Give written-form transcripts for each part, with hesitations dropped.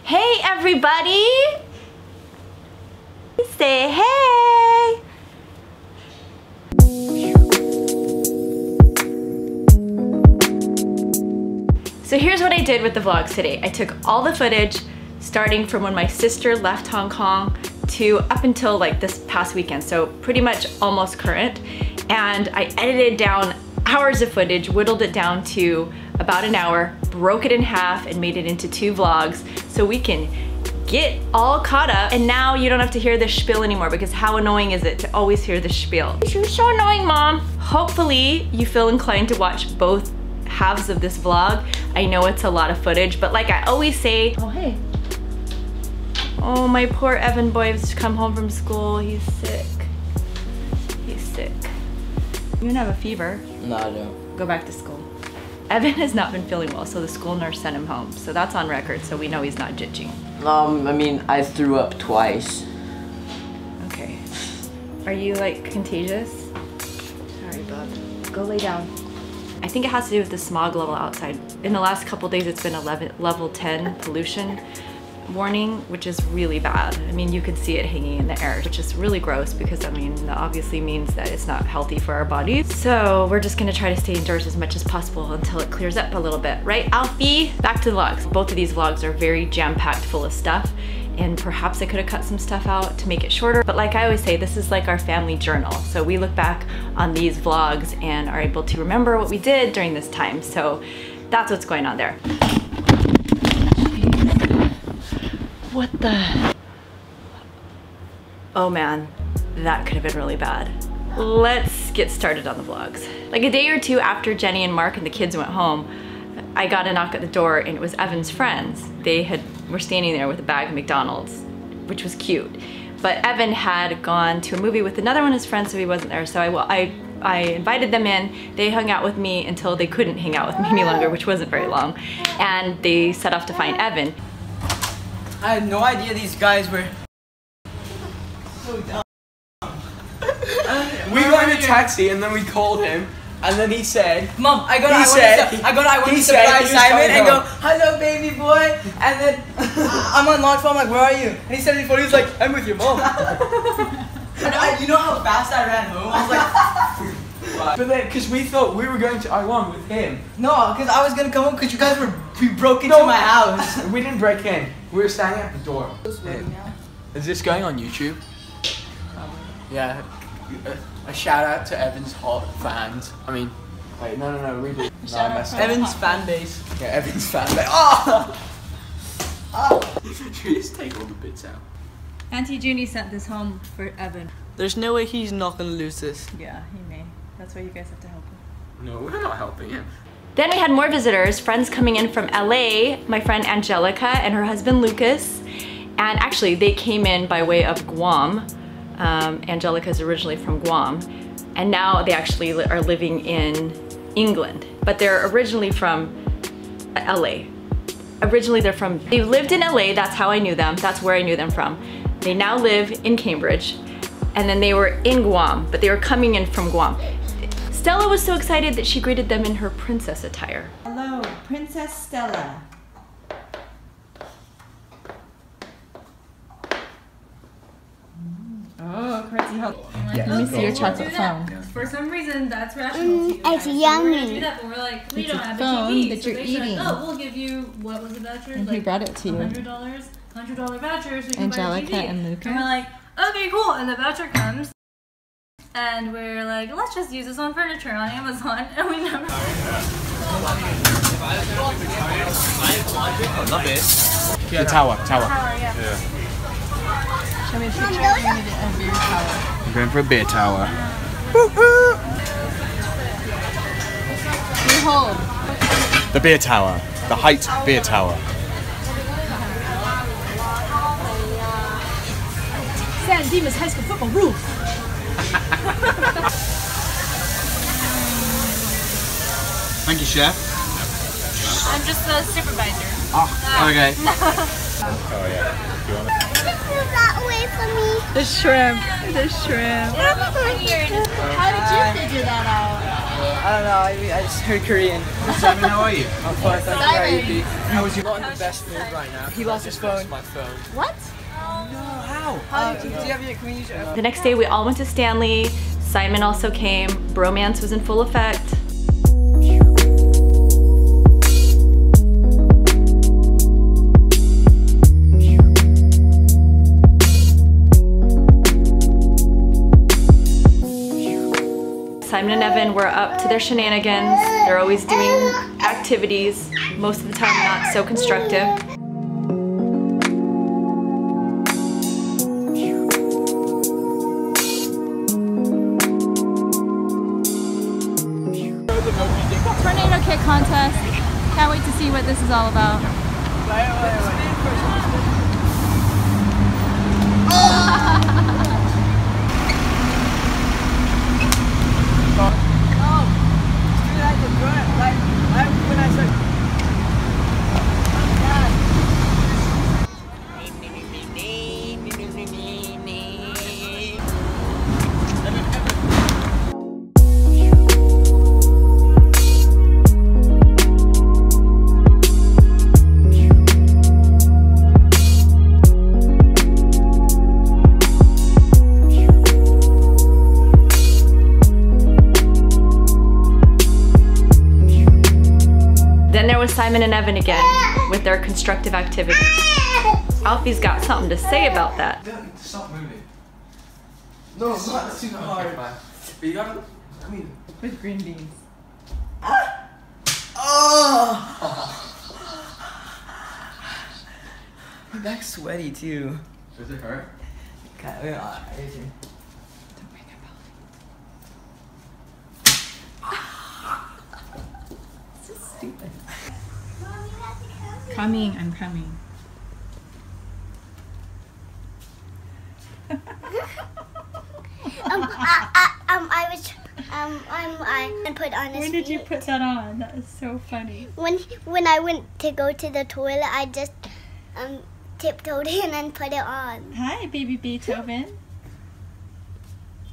Hey everybody! Say hey! So here's what I did with the vlogs today. I took all the footage starting from when my sister left Hong Kong to up until like this past weekend, so pretty much almost current. And I edited down hours of footage, whittled it down to about an hour, broke it in half and made it into 2 vlogs so we can get all caught up. And now you don't have to hear this spiel anymore, because how annoying is it to always hear the spiel? You're so annoying, Mom. Hopefully you feel inclined to watch both halves of this vlog. I know it's a lot of footage, but like I always say, oh hey. Oh, my poor Evan boy has come home from school. He's sick. He's sick. You don't have a fever. No, I don't. Go back to school. Evan has not been feeling well, so the school nurse sent him home. So that's on record, so we know he's not jitching. I mean, I threw up twice. Okay. Are you like contagious? Sorry, bub. Go lay down. I think it has to do with the smog level outside. In the last couple days, it's been a level 10 pollution warning, which is really bad. I mean, you could see it hanging in the air, which is really gross because, I mean, that obviously means that it's not healthy for our bodies. So we're just gonna try to stay indoors as much as possible until it clears up a little bit. Right, Alfie? Back to the vlogs. Both of these vlogs are very jam-packed full of stuff, and perhaps I could have cut some stuff out to make it shorter. But like I always say, this is like our family journal. So we look back on these vlogs and are able to remember what we did during this time. So that's what's going on there. What the? Oh man, that could have been really bad. Let's get started on the vlogs. Like a day or two after Jenny and Mark and the kids went home, I got a knock at the door and it was Evan's friends. They were standing there with a bag of McDonald's, which was cute. But Evan had gone to a movie with another one of his friends, so he wasn't there. So I invited them in. They hung out with me until they couldn't hang out with me any longer, which wasn't very long. And they set off to find Evan. I had no idea these guys were so dumb. We got in a taxi and then we called him, and then he said, Mom, I went to surprise Simon and go, hello baby boy, and then I'm on launch phone, I'm like, where are you? And he said before, he was like, I'm with your mom. And you know how fast I ran home? I was like, but then, because we thought we were going to Taiwan with him. no, because I was gonna come home because you guys we broke into my house. We didn't break in. We were standing at the door. Is this going on YouTube? Yeah. A shout out to Evan's hot fans. I mean, wait, no, read it. No, I messed up. Evan's fan base. Yeah, Evan's fan base. Oh! Oh! Should we just take all the bits out? Auntie Junie sent this home for Evan. There's no way he's not gonna lose this. Yeah, he may. That's why you guys have to help him. No, we're not helping him. Then we had more visitors, friends coming in from LA, my friend Angelica and her husband Lucas. And actually they came in by way of Guam. Angelica is originally from Guam. And now they actually are living in England. But they're originally from LA. They lived in LA, that's how I knew them. That's where I knew them from. They now live in Cambridge. And then they were in Guam, but they were coming in from Guam. Stella was so excited that she greeted them in her princess attire. Hello, Princess Stella. Oh, crazy how. Yeah. Let me see your chocolate phone. For some reason, that's rational to you It's guys. yummy. So we're gonna do that, but we're like, we It's don't a have phone a TV. that so you're they said, eating. oh, we'll give you, what was the voucher? And like he brought it to you. $100 voucher so you can buy a Angelica TV. and Lucas. And we're like, okay, cool. And the voucher comes. And we're like, let's just use this on furniture on Amazon. And we never. I love it. Yeah, tower. Yeah. Show me a picture. I need a beer tower. I'm going for a beer tower. You hold. The beer tower. The height beer tower. San Dimas High School football rules. Thank you, chef. I'm just the supervisor. Oh, okay. Oh, yeah. Do you want it? That way for me. The shrimp. The shrimp. How did you figure that out? I don't know. I just heard Korean. Simon, how are you? I'm fine. Thank you. How are you? How was you? Not in the best mood right now. He lost his phone. My phone. What? No, how? Do you have your? Can we use your? The next day we all went to Stanley. Simon also came. Bromance was in full effect. Simon and Evan were up to their shenanigans. They're always doing activities, most of the time not so constructive. Tornado kick contest. Can't wait to see what this is all about. Simon and Evan again with their constructive activity. Alfie's got something to say about that. Stop moving. No, it's not too hard. But you gotta, I mean, With green beans. My back's sweaty too. does it hurt? Okay, Don't bring your belly. So stupid. Coming, I'm coming. I put on his When did you feet. put that on? That is so funny. When I went to go to the toilet, I just tiptoed in and put it on. Hi, baby Beethoven.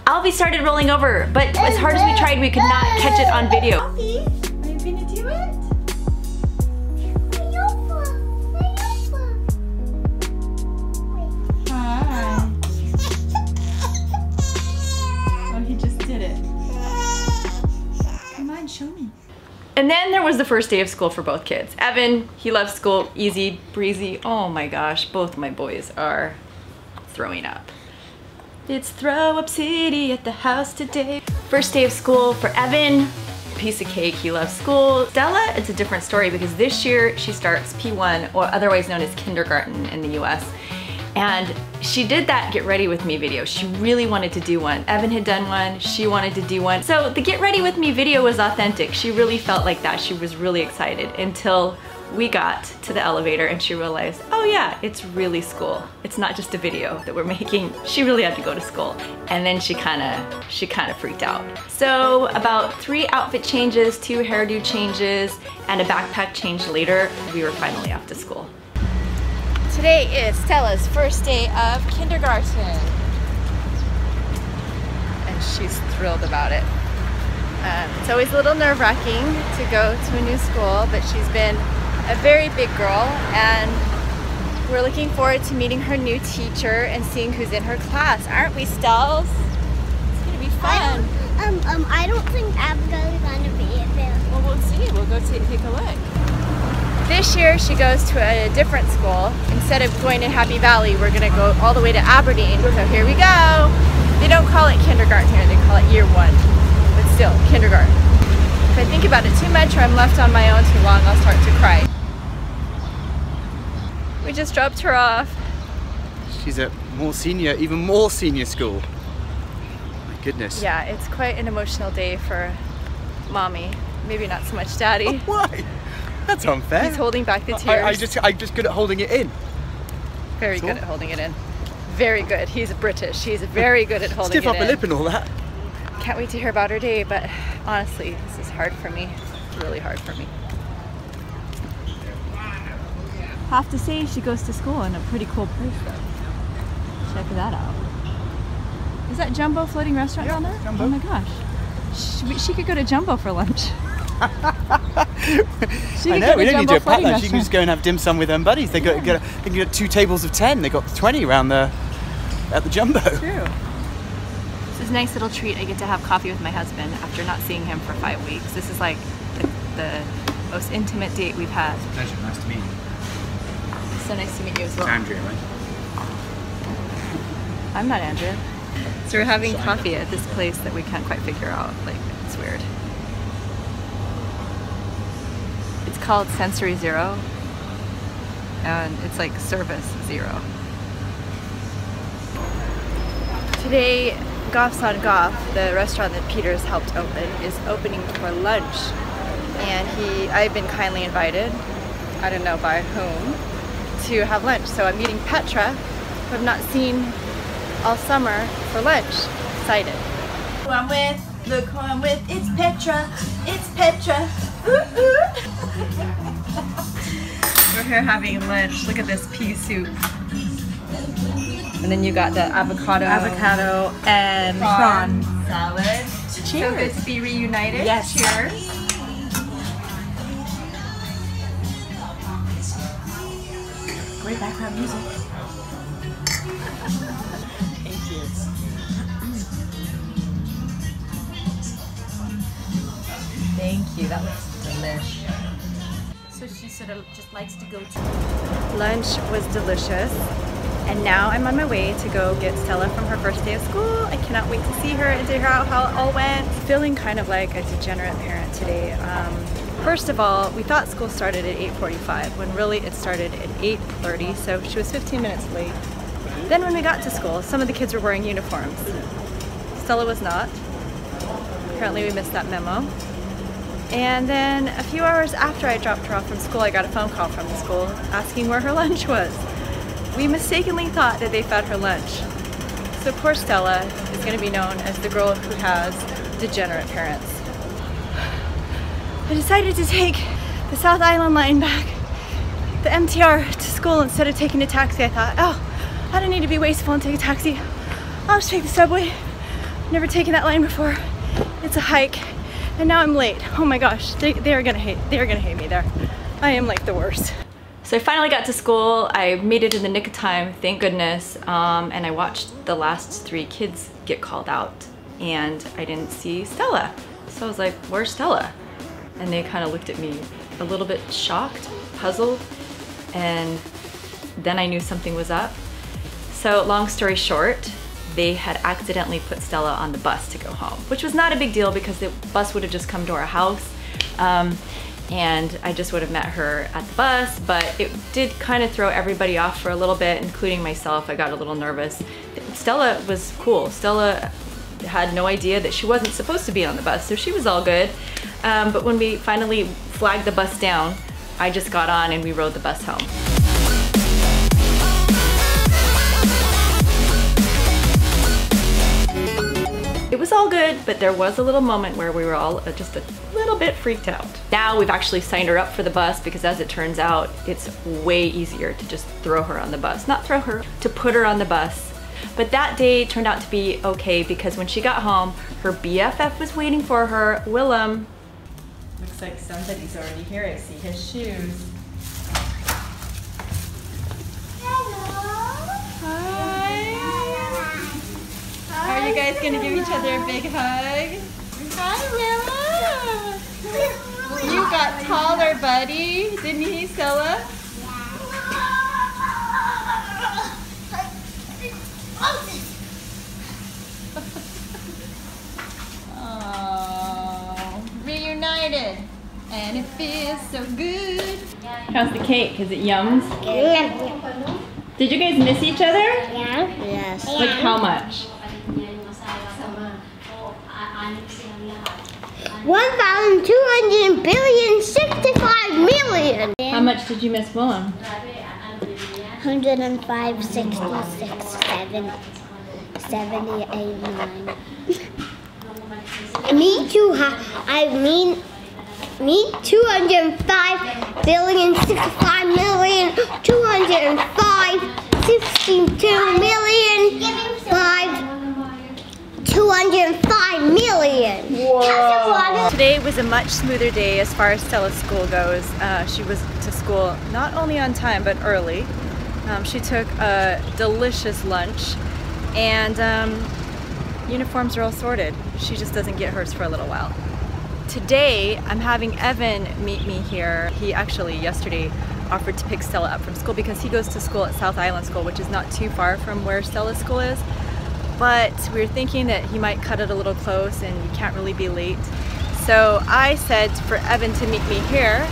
Alfie started rolling over, but as hard as we tried, we could not catch it on video. Alfie, are you gonna do it? Hi. Oh, he just did it. Come on, show me. And then there was the first day of school for both kids. Evan, he loves school, easy, breezy. Oh my gosh, both my boys are throwing up. It's throw up city at the house today. First day of school for Evan, piece of cake, he loves school. Stella, it's a different story because this year she starts P1, or otherwise known as kindergarten in the US. And she did that get ready with me video. She really wanted to do one. Evan had done one, she wanted to do one. So the get ready with me video was authentic. She really felt like that. She was really excited until we got to the elevator and she realized, oh yeah, it's really school. It's not just a video that we're making. She really had to go to school. And then she kind of freaked out. So about 3 outfit changes, 2 hairdo changes, and a backpack change later, we were finally off to school. Today is Stella's first day of kindergarten. And she's thrilled about it. It's always a little nerve-wracking to go to a new school, but she's been a very big girl, and we're looking forward to meeting her new teacher and seeing who's in her class. Aren't we, Stells? It's gonna be fun. I don't think Abigail's gonna be there. Well, we'll see. We'll go take a look. This year she goes to a different school. Instead of going to Happy Valley, we're gonna go all the way to Aberdeen. So here we go. They don't call it kindergarten here, they call it year 1. But still, kindergarten. If I think about it too much or I'm left on my own too long, I'll start to cry. We just dropped her off. She's at even more senior school. My goodness. Yeah, it's quite an emotional day for Mommy. Maybe not so much Daddy. Why? That's unfair. He's holding back the tears. I'm just good at holding it in. Very good at holding it in. Very good. He's British. He's very good at holding it in. Stiff upper lip and all that. Can't wait to hear about her day, but honestly, this is hard for me. It's really hard for me. Have to say, she goes to school in a pretty cool place though. Check that out. Is that Jumbo Floating Restaurant down there? Jumbo. Oh my gosh. She could go to Jumbo for lunch. I know, we don't need to do a pack lunch. You can just go and have dim sum with them buddies. They can get 2 tables of 10. They got 20 around at the Jumbo. True. This is a nice little treat. I get to have coffee with my husband after not seeing him for 5 weeks. This is like the most intimate date we've had. It's a pleasure. Nice to meet you. So nice to meet you as well. Andrea, right? I'm not Andrea. So we're having coffee at this place that we can't quite figure out. Like, it's weird. It's called Sensory Zero, and it's like service zero. Today, Goff's on Goff, the restaurant that Peter's helped open, is opening for lunch. And I've been kindly invited, I don't know by whom, to have lunch. So I'm meeting Petra, who I've not seen all summer, for lunch. Excited. Who I'm with, look who I'm with, it's Petra, it's Petra. We're here having lunch. Look at this pea soup. And then you got the avocado and prawn salad. Cheers. So good to be reunited. Yes. Cheers. Great background music. Thank you. Thank you. That looks delish. So she sort of just likes to go to. Lunch was delicious. And now I'm on my way to go get Stella from her first day of school. I cannot wait to see her and to hear how it all went. Feeling kind of like a degenerate parent today. First of all, we thought school started at 8:45 when really it started at 8:30, so she was 15 minutes late. Then when we got to school, some of the kids were wearing uniforms. Stella was not. Apparently we missed that memo. And then a few hours after I dropped her off from school, I got a phone call from the school asking where her lunch was. We mistakenly thought that they fed her lunch. So poor Stella is going to be known as the girl who has degenerate parents. I decided to take the South Island line back, the MTR, to school instead of taking a taxi. I thought, oh, I don't need to be wasteful and take a taxi. I'll just take the subway. Never taken that line before. It's a hike, and now I'm late. Oh my gosh, they're gonna hate me there. I am like the worst. So I finally got to school. I made it in the nick of time, thank goodness. And I watched the last 3 kids get called out, and I didn't see Stella. So I was like, where's Stella? And they kind of looked at me a little bit shocked, puzzled, and then I knew something was up. So long story short, they had accidentally put Stella on the bus to go home, which was not a big deal because the bus would have just come to our house. And I just would have met her at the bus, but it did kind of throw everybody off for a little bit, including myself. I got a little nervous. Stella was cool. Stella had no idea that she wasn't supposed to be on the bus, so she was all good. But when we finally flagged the bus down, I just got on and we rode the bus home. It was all good, but there was a little moment where we were all just a little bit freaked out. Now we've actually signed her up for the bus because, as it turns out, it's way easier to just throw her on the bus. Not throw her, to put her on the bus. But that day turned out to be okay because when she got home, her BFF was waiting for her, Willem. Looks like somebody's already here. I see his shoes. Are you guys gonna give each other a big hug? Hi, Willem! You got taller, buddy. Didn't he, Stella? Oh, reunited. And it feels so good. How's the cake? Is it yums? Yeah. Did you guys miss each other? Yeah. Yes. Like how much? 1,265,000,000,000. How much did you miss Willem? 105, 66, 7, 78, 9. Me too. Me 205,065,205,62,000,000,5,205,000,000. lion. Whoa. Today was a much smoother day as far as Stella's school goes. She was to school not only on time but early. She took a delicious lunch, and uniforms are all sorted. She just doesn't get hers for a little while. Today I'm having Evan meet me here. He actually yesterday offered to pick Stella up from school because he goes to school at South Island School, which is not too far from where Stella's school is. But we were thinking that he might cut it a little close and you can't really be late. So I said for Evan to meet me here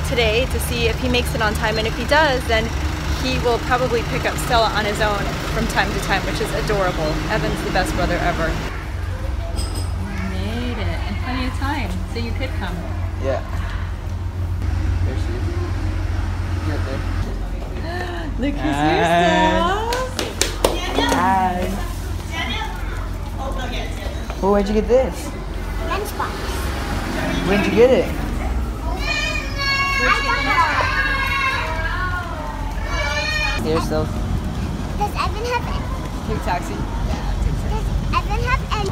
today to see if he makes it on time, and if he does, then he will probably pick up Stella on his own from time to time, which is adorable. Evan's the best brother ever. You made it in plenty of time, so you could come. Yeah. There she is. Get there. Look who's here, Stella. Hi. Oh, where'd you get this? Lunchbox. Where'd you get it? Here, Stella. Does Evan have any? Take taxi. Does Evan have any?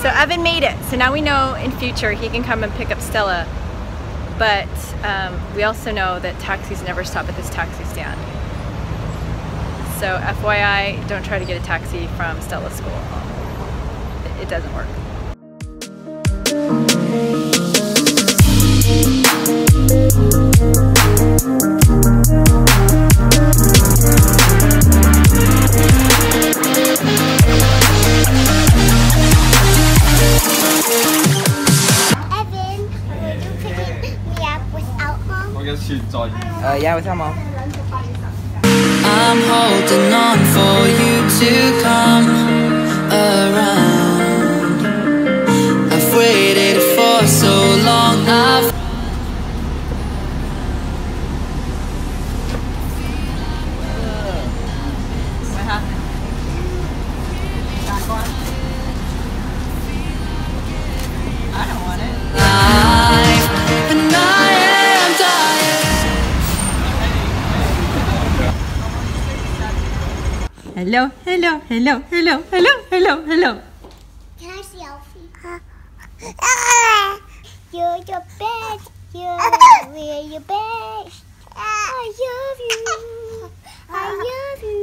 So Evan made it. So now we know in future he can come and pick up Stella. But we also know that taxis never stop at this taxi stand. So FYI, don't try to get a taxi from Stella's school. It doesn't work. Evan, will you pick me up without Mom? Yeah, with her mom. I'm holding on for you to come around. I've waited for so long. What happened? Back one? I don't want it. And I am dying. Hello, hello, hello, hello, hello, hello, hello. Can I see Alfie? You're your best. We're your best. I love you. I love you.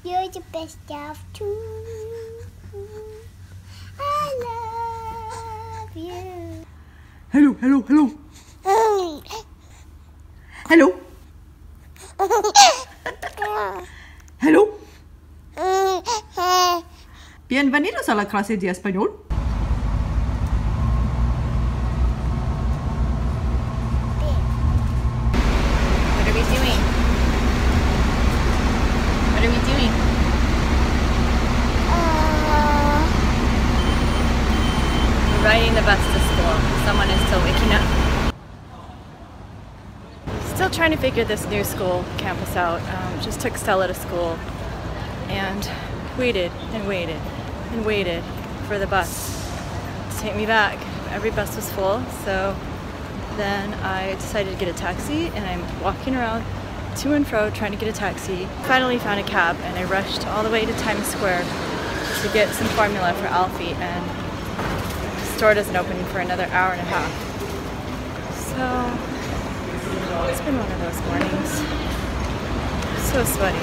You're the best of two. I love you. Hello, hello, hello. Hello. Hello. Bienvenidos a la clase de español. What are we doing? What are we doing? We're riding the bus to school. Someone is still waking up. Still trying to figure this new school campus out. Just took Stella to school and waited and waited and waited for the bus to take me back. Every bus was full, so then I decided to get a taxi, and I'm walking around to and fro trying to get a taxi. Finally found a cab, and I rushed all the way to Times Square to get some formula for Alfie, and the store doesn't open for another hour and a half. So it's been one of those mornings. So sweaty.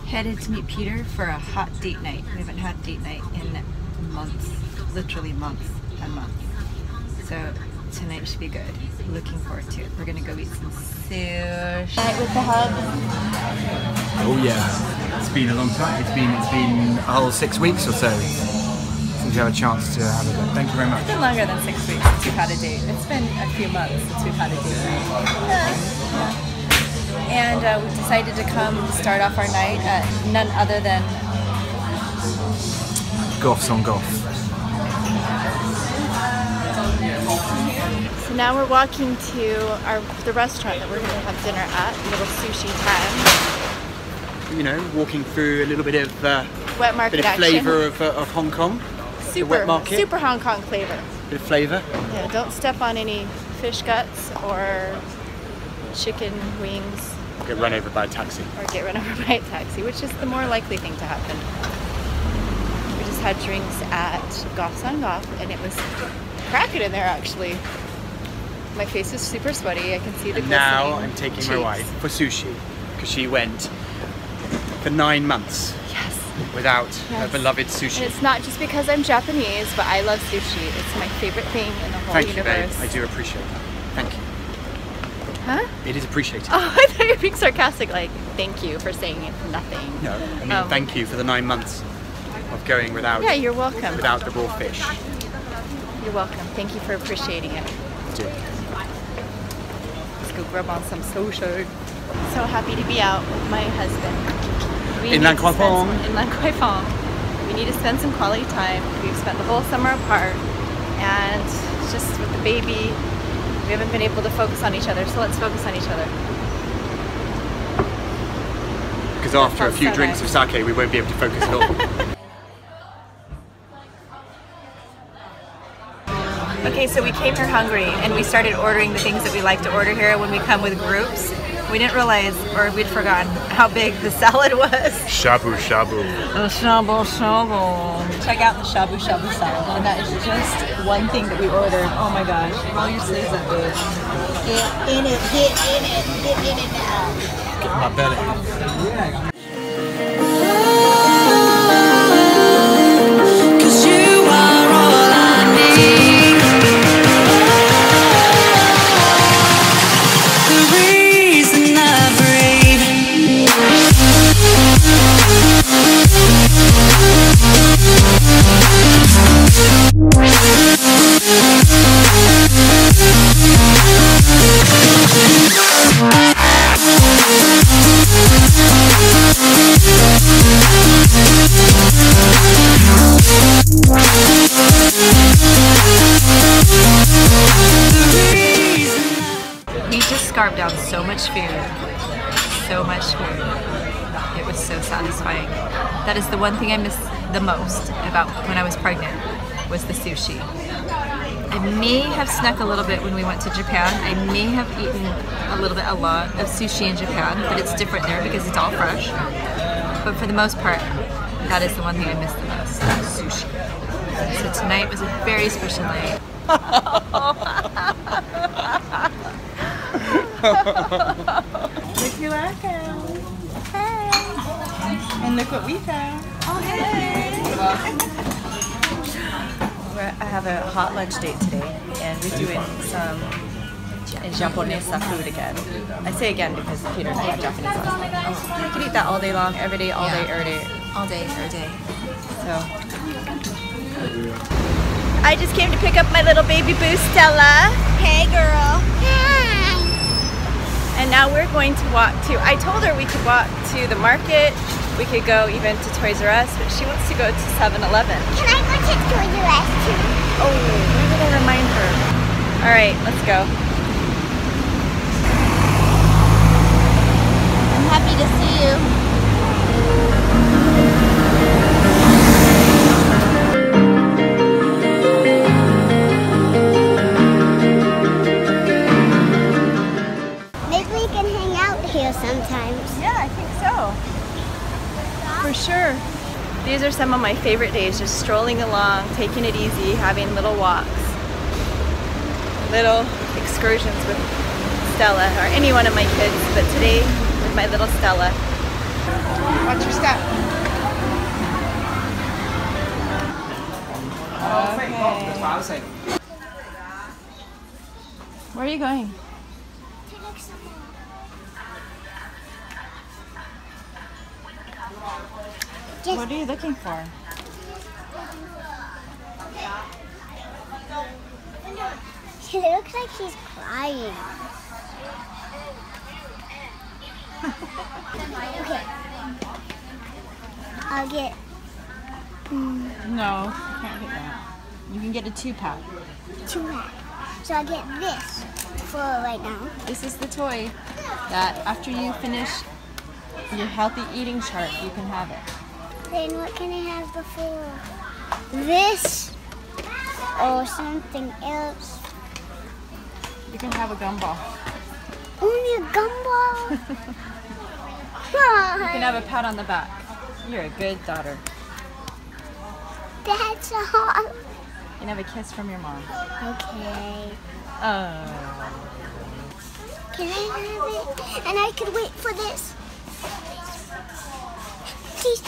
Headed to meet Peter for a hot date night. We haven't had date night in months, literally months and months. So tonight should be good. Looking forward to it. We're gonna go eat some sushi. Night with the hug. Oh yeah, it's been a long time. It's been a whole 6 weeks or so since you have a chance to have a date. Thank you very much. It's been longer than 6 weeks since we've had a date. It's been a few months since we've had a date. Yeah. And we decided to come start off our night at none other than Goffs on Goff. So now we're walking to the restaurant that we're going to have dinner at, a little sushi time. You know, walking through a little bit of Wet market action. flavour of Hong Kong. The wet market. Super Hong Kong flavor. Bit of flavour. Yeah, don't step on any fish guts or chicken wings. get run over by a taxi. Or get run over by a taxi, which is the more likely thing to happen. We just had drinks at Goff's on Goff, and it was cracking in there actually. My face is super sweaty. I can see the glistening Now I'm taking cheeks. my wife for sushi because she went for 9 months. Yes. Without her beloved sushi. And it's not just because I'm Japanese, but I love sushi. It's my favorite thing in the whole Thank universe. you, babe. I do appreciate that. Thank you. Huh? It is appreciated. Oh, I thought you were being sarcastic, like, thank you for saying nothing. No, I mean thank you for the 9 months of going without. Yeah, you're welcome. Without the raw fish. You're welcome. Thank you for appreciating it. I do. Let's go grub on some sushi. So happy to be out with my husband. In Lan Kwai Fong. In Lan Kwai Fong. We need to spend some quality time. We've spent the whole summer apart, and just with the baby, we haven't been able to focus on each other, so let's focus on each other. Because after a few drinks of sake, we won't be able to focus at all. Okay, so we came here hungry, and we started ordering the things that we like to order here when we come with groups. We didn't realize, or we'd forgotten, how big the salad was. Shabu shabu. Shabu shabu. Check out the shabu shabu salad, and that is just one thing that we ordered. Oh my gosh, roll your sleeves up, dude. Get in it, get in it, get in it now. Get my belly. Cause you are all I need. The reason I breathe. We just scarfed down so much food. So much food. It was so satisfying. That is the one thing I miss the most about when I was pregnant, was the sushi. I may have snuck a little bit when we went to Japan. I may have eaten a lot of sushi in Japan, but it's different there because it's all fresh. But for the most part, that is the one thing I miss the most, sushi. So tonight was a very special night. Look who I found. Hey. And look what we found. Oh, hey. I have a hot lunch date today, and we're doing some Japanese food again. I say again because Peter and I had Japanese last night. I could eat that all day long, every day, all day, every day. All day, every day. So. I just came to pick up my little baby boo, Stella. Hey, girl. Hi. And now we're going to walk to, I told her we could walk to the market, we could go even to Toys R Us, but she wants to go to 7-Eleven. Can I go to Toys R Us too? Oh, where did I remind her? All right, let's go. I'm happy to see you. Sometimes. Yeah, I think so. For sure. These are some of my favorite days, just strolling along, taking it easy, having little walks, little excursions with Stella, or any one of my kids, but today with my little Stella. Watch your step. Okay. Where are you going? What are you looking for? She looks like she's crying. Okay. I'll get... No, you can't get that. You can get a 2-pack. 2-pack. So I'll get this for right now. This is the toy that after you finish your healthy eating chart, you can have it. Then what can I have before? This or something else? You can have a gumball. Only a gumball. You can have a pat on the back. You're a good daughter. That's a hot. You can have a kiss from your mom. Okay. Oh. Can I have it? And I can wait for this. Please.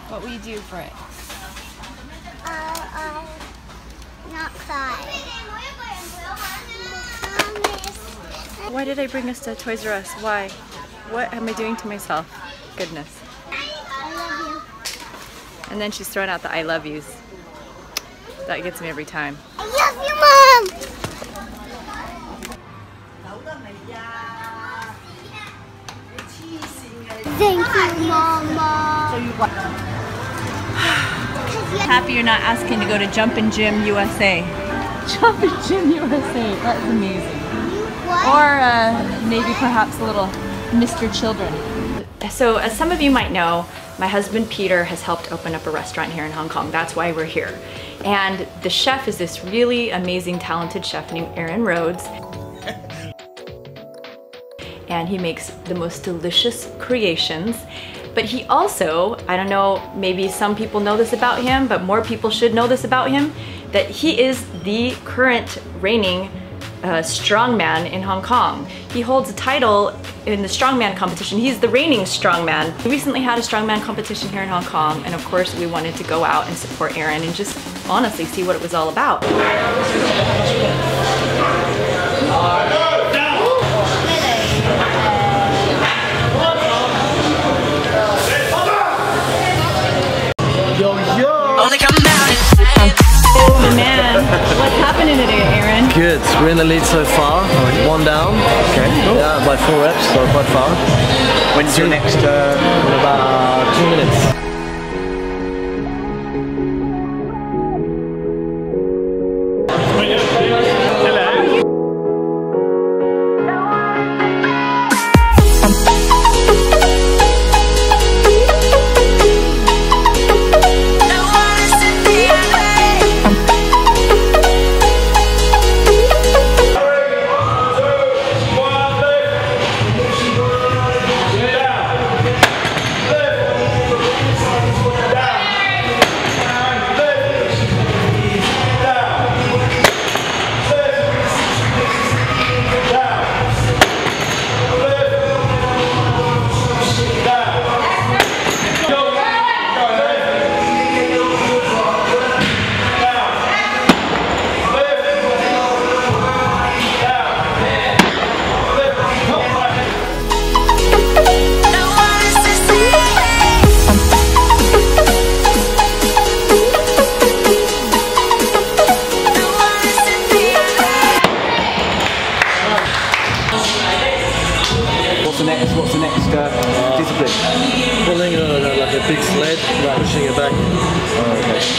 What will you do for it? Not cry. Why did I bring us to Toys R Us? Why? What am I doing to myself? Goodness. I love you. And then she's throwing out the I love yous. That gets me every time. I love you, Mom. Thank you, Mama. Happy you're not asking to go to Jumpin' Gym USA. Jumpin' Gym USA, that's amazing. Or maybe perhaps a little Mr. Children. So as some of you might know, my husband Peter has helped open up a restaurant here in Hong Kong. That's why we're here. And the chef is this really amazing, talented chef named Arron Rhodes. And he makes the most delicious creations. But he also, I don't know, maybe some people know this about him, but more people should know this about him, that he is the current reigning strongman in Hong Kong. He holds a title in the strongman competition. He's the reigning strongman. We recently had a strongman competition here in Hong Kong, and of course we wanted to go out and support Arron and just honestly see what it was all about. Oh man, what's happening today, Arron? Good, we're in the lead so far. One down. Okay. Cool. Yeah, by 4 reps, so quite far. When's your next? In about 2 minutes. What's the next discipline? Pulling like a big sled, pushing it back. Oh, okay. Nice.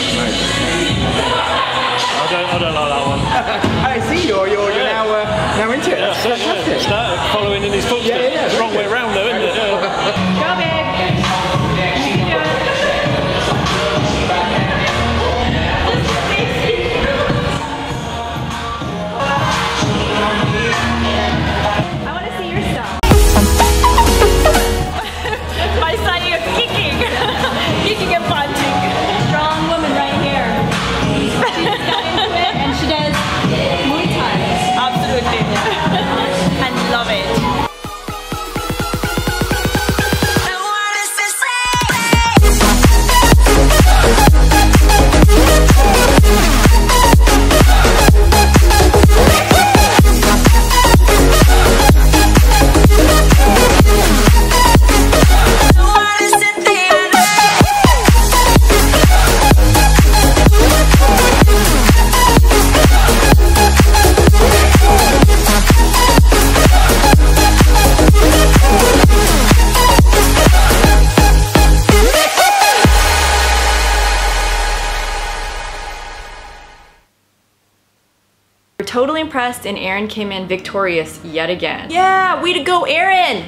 I don't like that one. I see you're now into it. That's fantastic. Start following in his footsteps. Yeah. It's the wrong way around though, isn't it? Yeah. Go, babe. I want to see your stuff. My son, you're kicking. Kicking and punching. Strong woman right here. She's got into it and she does Muay Thai. Absolutely. I love it. We're totally impressed and Arron came in victorious yet again. Yeah, way to go, Arron!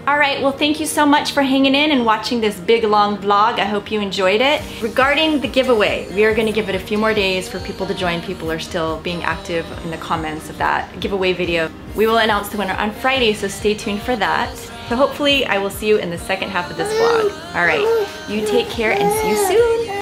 All right, well, thank you so much for hanging in and watching this big, long vlog. I hope you enjoyed it. Regarding the giveaway, we are gonna give it a few more days for people to join. People are still being active in the comments of that giveaway video. We will announce the winner on Friday, so stay tuned for that. So hopefully I will see you in the second half of this vlog. All right, you take care and see you soon.